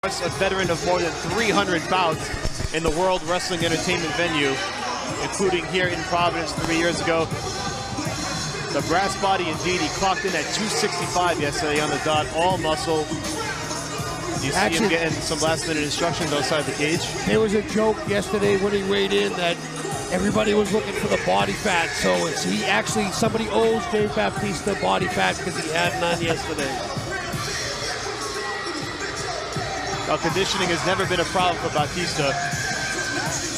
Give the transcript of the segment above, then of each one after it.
A veteran of more than 300 bouts in the World Wrestling Entertainment venue, including here in Providence 3 years ago. The brass body indeed, he clocked in at 265 yesterday on the dot, all muscle. You see him getting some last-minute instructions outside the cage. There was a joke yesterday when he weighed in that everybody was looking for the body fat, so somebody owes Dave Bautista body fat because he had none yesterday. Well, conditioning has never been a problem for Bautista,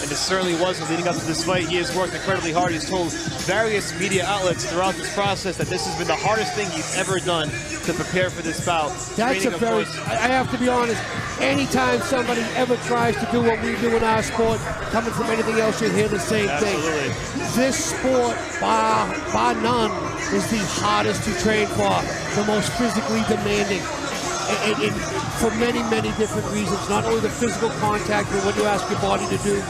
and it certainly wasn't leading up to this fight. He has worked incredibly hard. He's told various media outlets throughout this process that this has been the hardest thing he's ever done to prepare for this bout. That's I have to be honest, anytime somebody ever tries to do what we do in our sport, coming from anything else, you hear the same thing. This sport, bar none, is the hardest to train for, the most physically demanding. And for many, many different reasons. Not only the physical contact and what you ask your body to do,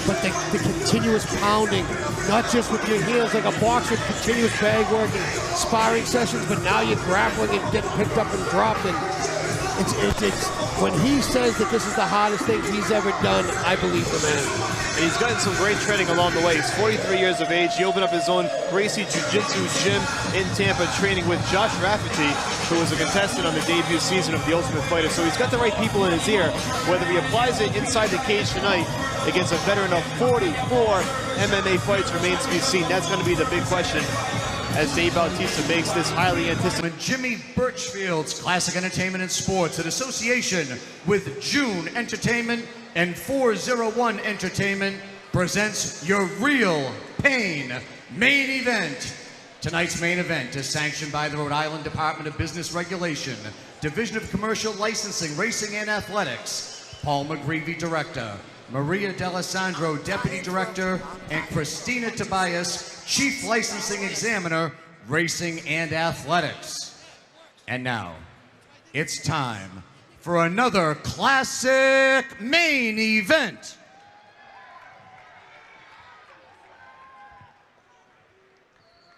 but the continuous pounding, not just with your heels like a boxer, continuous bag work and sparring sessions, but now you're grappling and getting picked up and dropped. And it's when he says that this is the hardest thing he's ever done, I believe the man. And he's gotten some great training along the way. He's 43 years of age. He opened up his own Gracie Jiu-Jitsu gym in Tampa, training with Josh Rafferty, who was a contestant on the debut season of The Ultimate Fighter. So he's got the right people in his ear. Whether he applies it inside the cage tonight against a veteran of 44 MMA fights remains to be seen. That's going to be the big question as Dave Bautista makes this highly anticipated. Jimmy Birchfield's Classic Entertainment and Sports in association with June Entertainment and 401 Entertainment presents your Real Pain main event. Tonight's main event is sanctioned by the Rhode Island Department of Business Regulation, Division of Commercial Licensing, Racing and Athletics. Paul McGreevy, Director. Maria D'Alessandro, Deputy Director, and Christina Tobias, Chief Licensing Examiner, Racing and Athletics. And now, it's time for another classic main event.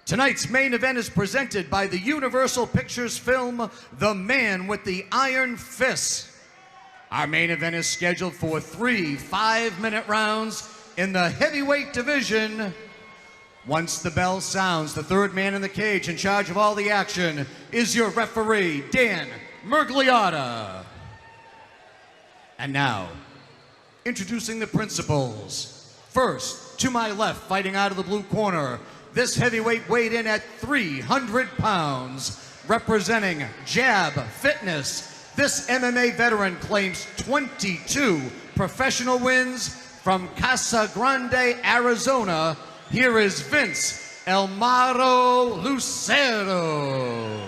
Tonight's main event is presented by the Universal Pictures film, The Man with the Iron Fist. Our main event is scheduled for 3 5-minute rounds in the heavyweight division. Once the bell sounds, the third man in the cage in charge of all the action is your referee, Dan Mergliotta. And now, introducing the principals. First, to my left, fighting out of the blue corner, this heavyweight weighed in at 300 pounds, representing Jab Fitness. This MMA veteran claims 22 professional wins from Casa Grande, Arizona. Here is Vince El Maro Lucero.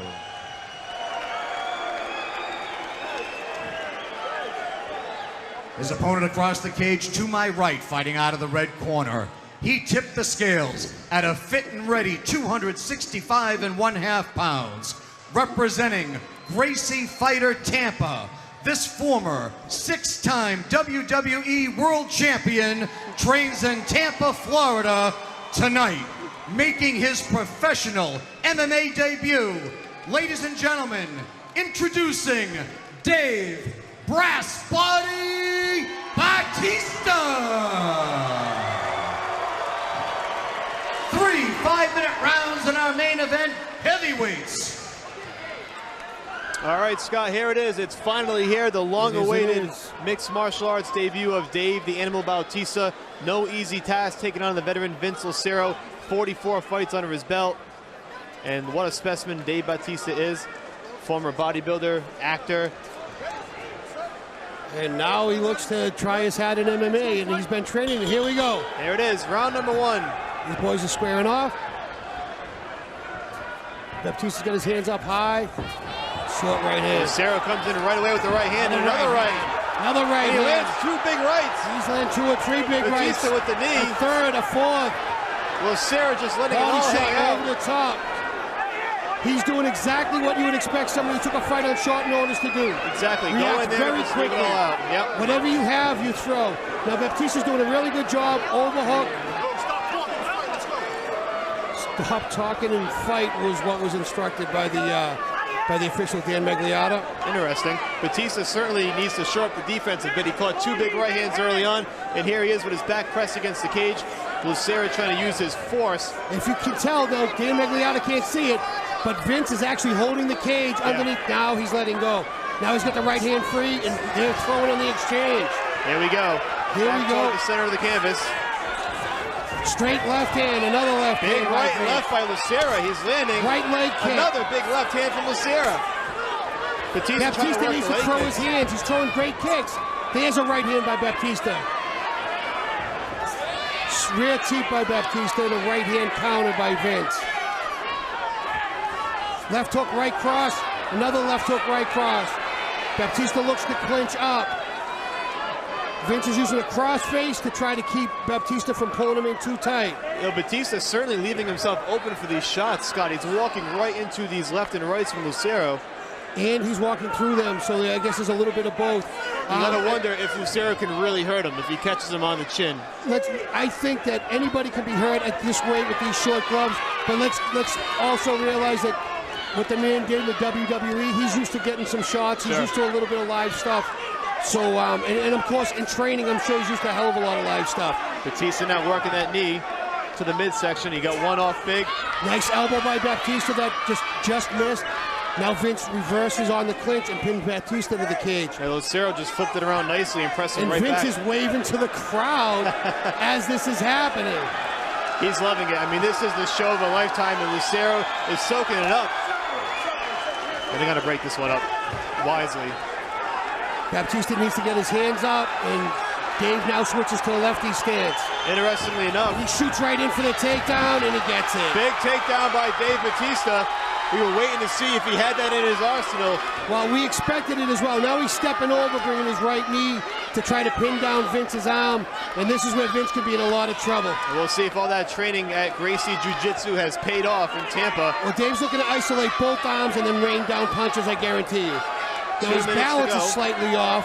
His opponent across the cage to my right, fighting out of the red corner. He tipped the scales at a fit and ready 265.5 pounds, representing Gracie Fighter Tampa. This former 6-time WWE World Champion trains in Tampa, Florida tonight, making his professional MMA debut. Ladies and gentlemen, introducing Dave Brass Body Bautista. 3 5-minute rounds in our main event, heavyweights. All right, Scott, here it is. It's finally here, the long-awaited mixed martial arts debut of Dave the Animal Bautista. No easy task taking on the veteran Vince Lucero. 44 fights under his belt. And what a specimen Dave Bautista is. Former bodybuilder, actor. And now he looks to try his hat in MMA, and he's been training, and here we go. There it is, round number 1. These boys are squaring off. Bautista's got his hands up high. Short right hand. Lucero comes in right away with the right hand, and another right. Another right and he hand. lands 2 big rights. He's landed 2 or 3 big rights. Bautista with the knee. A third, a fourth. Lucero just letting it Body all shot hang out. over the top. He's doing exactly what you would expect somebody who took a fight on short notice to do. Exactly. React Go in there very and take it quickly. all out. Yep. Whatever you have, you throw. Now Bautista's doing a really good job. Overhook. Stop talking and fight was what was instructed by the by the official Dan Magliata. Interesting. Bautista certainly needs to shore up the defense a bit. He caught 2 big right hands early on, and here he is with his back pressed against the cage. Lucero trying to use his force. If you can tell, though, Dan Magliata can't see it, but Vince is actually holding the cage underneath. Now he's letting go. Now he's got the right hand free, and they're throwing on the exchange. Here we go. Here we go. The center of the canvas. Straight left hand, another left Big hand. right left by Lucero. He's landing. Right leg kick. Another big left hand from Lucero. Bautista needs to throw his hands. He's throwing great kicks. There's a right hand by Bautista. Rear teep by Bautista, and a right hand counter by Vince. Left hook, right cross. Another left hook, right cross. Bautista looks to clinch up. Vince is using a crossface to try to keep Bautista from pulling him in too tight. You know, Bautista's certainly leaving himself open for these shots, Scott. He's walking right into these left and rights from Lucero. And he's walking through them, so I guess there's a little bit of both. You gotta wonder if Lucero can really hurt him, if he catches him on the chin. I think that anybody can be hurt at this weight with these short gloves, but let's also realize that what the man did in the WWE, he's used to getting some shots. He's used to a little bit of live stuff. So, and of course, in training, I'm sure he's used to a hell of a lot of live stuff. Bautista now working that knee to the midsection. He got one off big. Nice elbow by Bautista that just missed. Now Vince reverses on the clinch and pins Bautista to the cage. And Lucero just flipped it around nicely and pressed him right Vince back. is waving to the crowd as this is happening. He's loving it. I mean, this is the show of a lifetime, and Lucero is soaking it up. And they're going to break this one up wisely. Bautista needs to get his hands up, and Dave now switches to a lefty stance. Interestingly enough, he shoots right in for the takedown, and he gets it. Big takedown by Dave Bautista. We were waiting to see if he had that in his arsenal. Well, we expected it as well. Now he's stepping over, bringing his right knee to try to pin down Vince's arm, and this is where Vince could be in a lot of trouble. And we'll see if all that training at Gracie Jiu-Jitsu has paid off in Tampa. Well, Dave's looking to isolate both arms and then rain down punches, I guarantee you. Now his balance is slightly off.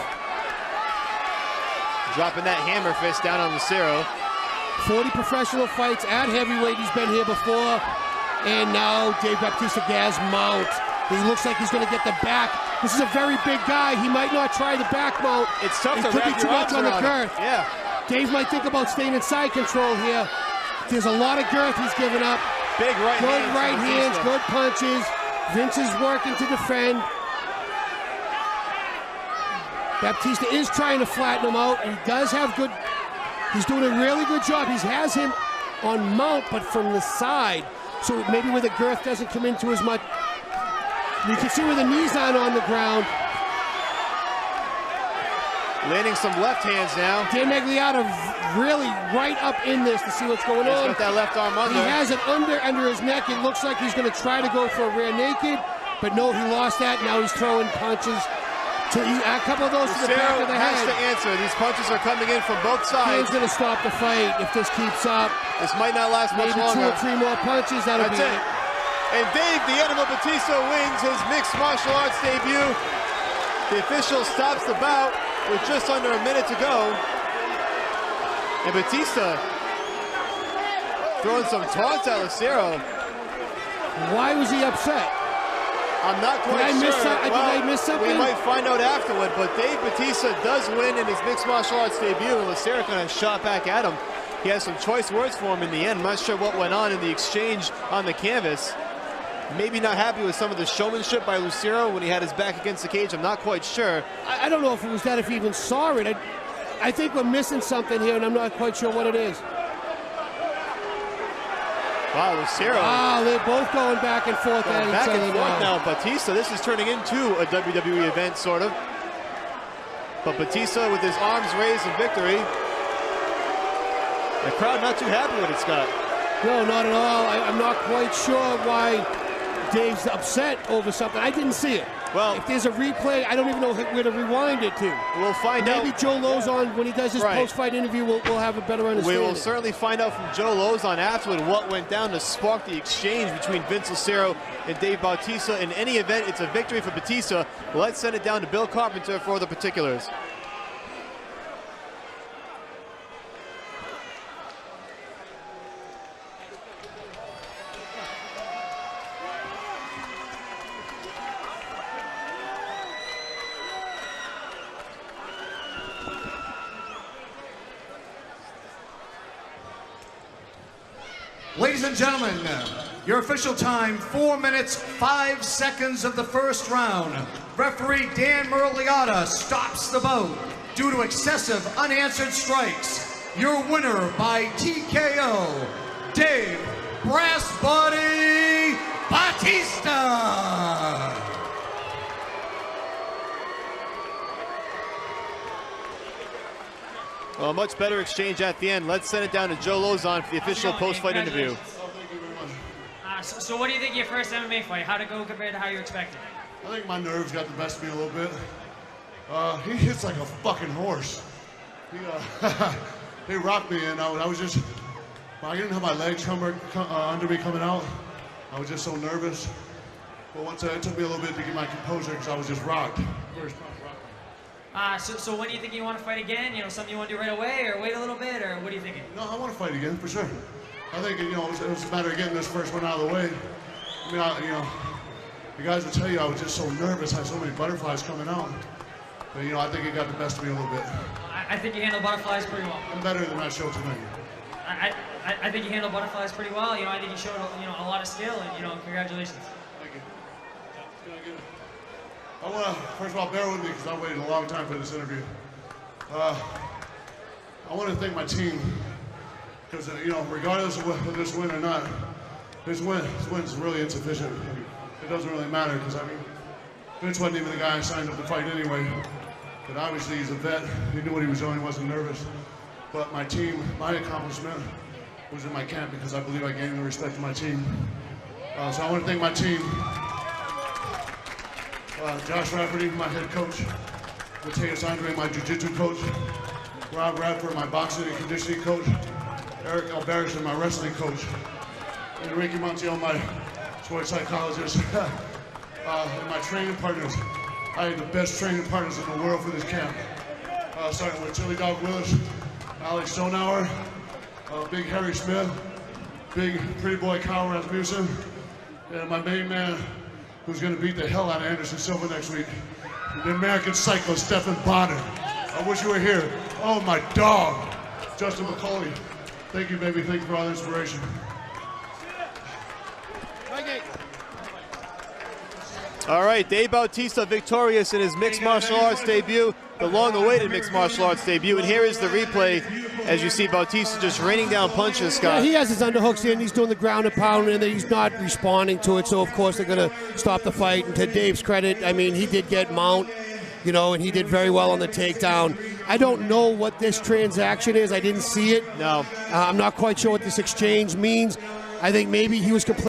Dropping that hammer fist down on Lucero. 40 professional fights at heavyweight. He's been here before. And now Dave Bautista gas mount. He looks like he's going to get the back. This is a very big guy. He might not try the back mount. It's tough to could be too much on the girth. Yeah. Dave might think about staying in side control here. There's a lot of girth he's giving up. Big right good right hands, good punches. Vince is working to defend. Bautista is trying to flatten him out, and he does have good. He's doing a really good job. He has him on mount, but from the side. So maybe where the girth doesn't come into as much. You can see where the knees aren't on the ground. Landing some left hands now. Dan Magliata really right up in this to see what's going on. He's got that left arm under. He has it under his neck. It looks like he's going to try to go for a rear naked, but no, he lost that. Now he's throwing punches. A couple of those to the back of the head. Has to answer. These punches are coming in from both sides. He's going to stop the fight if this keeps up. This might not last much longer. Maybe 2 or 3 more punches. That'll be it. And Dave the Animal Bautista wins his mixed martial arts debut. The official stops the bout with just under a minute to go. And Bautista throwing some taunts at Lucero. Why was he upset? I'm not quite sure. Did I miss something? We might find out afterward, but Dave Bautista does win in his mixed martial arts debut, and Lucero kind of shot back at him. He has some choice words for him in the end. I'm not sure what went on in the exchange on the canvas. Maybe not happy with some of the showmanship by Lucero when he had his back against the cage. I'm not quite sure. I don't know if it was that, if he even saw it. I think we're missing something here, and I'm not quite sure what it is. Wow, Lucero. Wow, they're both going back and forth at each other now. Bautista, this is turning into a WWE event, sort of. But Bautista with his arms raised in victory. The crowd not too happy with it, Scott. No, not at all. I'm not quite sure why Dave's upset over something. I didn't see it. Well, if there's a replay, I don't even know where to rewind it to. We'll find out. Maybe Joe Lozon, when he does his post-fight interview, we'll have a better understanding. We will certainly find out from Joe Lozon afterward what went down to spark the exchange between Vince Lucero and Dave Bautista. In any event, it's a victory for Bautista. Let's send it down to Bill Carpenter for the particulars. Ladies and gentlemen, your official time, 4 minutes, 5 seconds of the first round. Referee Dan Merliata stops the bout due to excessive unanswered strikes. Your winner by TKO, Dave Brass Body Bautista. Well, a much better exchange at the end. Let's send it down to Joe Lozon for the official post-fight interview. So what do you think of your first MMA fight? How'd it go compared to how you expected? I think my nerves got the best of me a little bit. He hits like a fucking horse. He rocked me, and I was just, I didn't have my legs under me coming out. I was just so nervous. But once it took me a little bit to get my composure because I was just rocked. So when do you think you want to fight again? You know, something you want to do right away, or wait a little bit, or what are you thinking? No, I want to fight again, for sure. I think, it was a matter of getting this first one out of the way. I mean, the guys will tell you I was just so nervous, I had so many butterflies coming out. But, I think it got the best of me a little bit. I think you handle butterflies pretty well. I'm better than I showed tonight. I think you handle butterflies pretty well. I think you showed a lot of skill, and congratulations. Thank you. I want to, first of all, bear with me because I waited a long time for this interview. I want to thank my team because, regardless of this win or not, this win's really insufficient. It doesn't really matter because, Vince wasn't even the guy I signed up to fight anyway. But obviously he's a vet. He knew what he was doing. He wasn't nervous. But my team, my accomplishment was in my camp because I believe I gained the respect of my team. So I want to thank my team. Josh Rafferty, my head coach. Mateus Andre, my jiu-jitsu coach. Rob Radford, my boxing and conditioning coach. Eric Alberison, my wrestling coach. And Ricky Montiel, my sports psychologist. And my training partners. I had the best training partners in the world for this camp. Starting with Chili Dog Willis, Alex Stonauer, Big Harry Smith, Big Pretty Boy Kyle Rasmussen, and my main man, who's going to beat the hell out of Anderson Silva next week, the American Psycho, Stephen Bonner. I wish you were here. Oh, my dog, Justin McCauley. Thank you, baby. Thank you for all the inspiration. All right, Dave Bautista victorious in his mixed martial arts debut, the long-awaited mixed martial arts debut. And here is the replay as you see Bautista just raining down punches, Scott. Yeah, he has his underhooks in. He's doing the ground and pound, and he's not responding to it. So, of course, they're going to stop the fight. And to Dave's credit, he did get mount, and he did very well on the takedown. I don't know what this transaction is. I didn't see it. No. I'm not quite sure what this exchange means. I think maybe he was completely